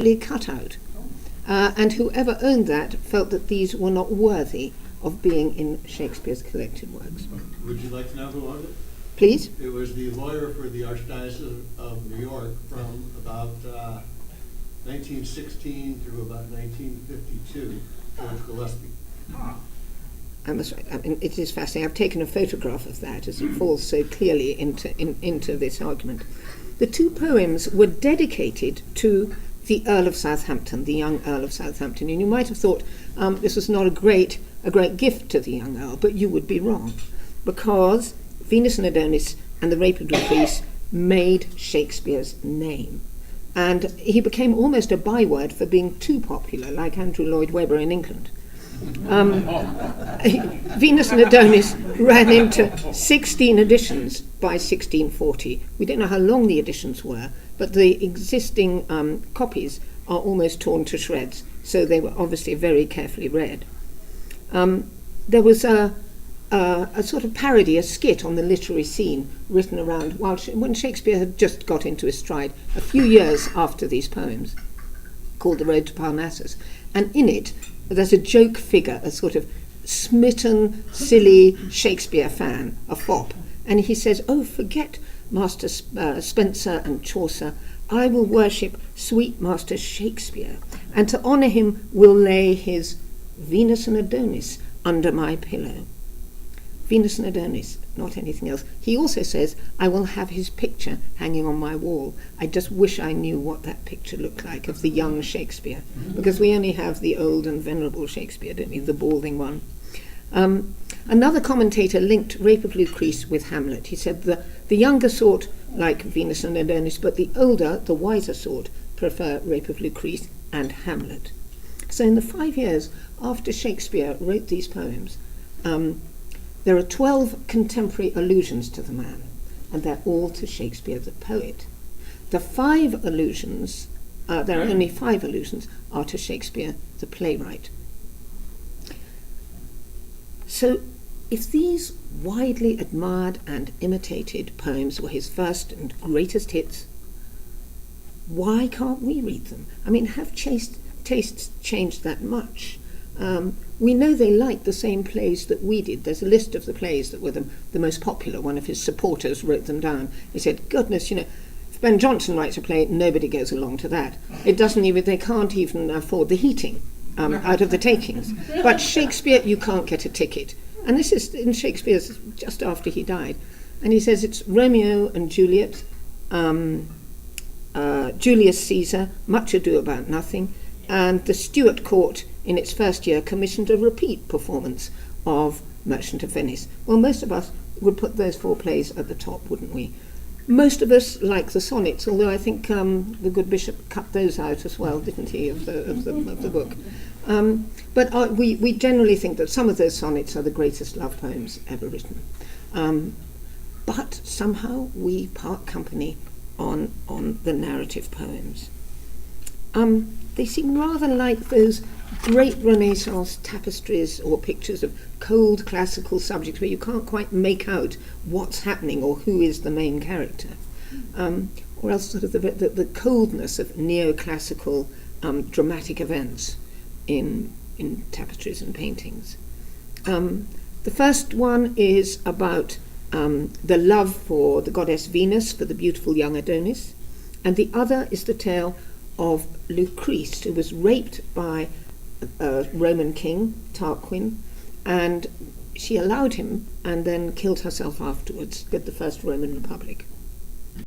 carefully cut out. And whoever owned that felt that these were not worthy of being in Shakespeare's collected works. Would you like to know who owned it? Please? It was the lawyer for the Archdiocese of New York from about 1916 through about 1952, George Gillespie. I must write. I mean, it is fascinating. I've taken a photograph of that as it falls so clearly into this argument. The two poems were dedicated to the Earl of Southampton, the young Earl of Southampton. And you might have thought this was not a great gift to the young Earl, but you would be wrong, because Venus and Adonis and the Rape of Lucrece made Shakespeare's name. And he became almost a byword for being too popular, like Andrew Lloyd Webber in England. Venus and Adonis ran into 16 editions by 1640. We don't know how long the editions were, but the existing copies are almost torn to shreds, so they were obviously very carefully read. There was a sort of parody, a skit on the literary scene written around when Shakespeare had just got into his stride, a few years after these poems, called The Road to Parnassus. And in it, there's a joke figure, a sort of smitten, silly Shakespeare fan, a fop. And he says, "Oh, forget Master Spenser and Chaucer. I will worship sweet Master Shakespeare, and to honour him will lay his Venus and Adonis under my pillow." Venus and Adonis, not anything else. He also says, "I will have his picture hanging on my wall. I just wish I knew what that picture looked like of the young Shakespeare," because we only have the old and venerable Shakespeare, don't we, the balding one. Another commentator linked Rape of Lucrece with Hamlet. He said the younger sort like Venus and Adonis, but the older, the wiser sort, prefer Rape of Lucrece and Hamlet. So in the 5 years after Shakespeare wrote these poems, there are 12 contemporary allusions to the man, and they're all to Shakespeare the poet. There are only 5 allusions, are to Shakespeare the playwright. So if these widely admired and imitated poems were his first and greatest hits, why can't we read them? I mean, have tastes changed that much? We know they liked the same plays that we did. There's a list of the plays that were the most popular. One of his supporters wrote them down. He said, "Goodness, if Ben Jonson writes a play, nobody goes along to that. They can't even afford the heating out of the takings. But Shakespeare, you can't get a ticket." And this is in Shakespeare's just after he died. And he says it's Romeo and Juliet, Julius Caesar, Much Ado About Nothing, and the Stuart Court in its first year commissioned a repeat performance of Merchant of Venice. Well, most of us would put those 4 plays at the top, wouldn't we? Most of us like the sonnets, although I think the good bishop cut those out as well, didn't he, of the book. But we generally think that some of those sonnets are the greatest love poems ever written. But somehow we part company on the narrative poems. They seem rather like those great Renaissance tapestries or pictures of cold classical subjects where you can't quite make out what's happening or who is the main character. Or else sort of the coldness of neoclassical dramatic events in tapestries and paintings. The first one is about the love for the goddess Venus, for the beautiful young Adonis, and the other is the tale of Lucrece, who was raped by a Roman king, Tarquin, and she allowed him and then killed herself afterwards, did the First Roman Republic.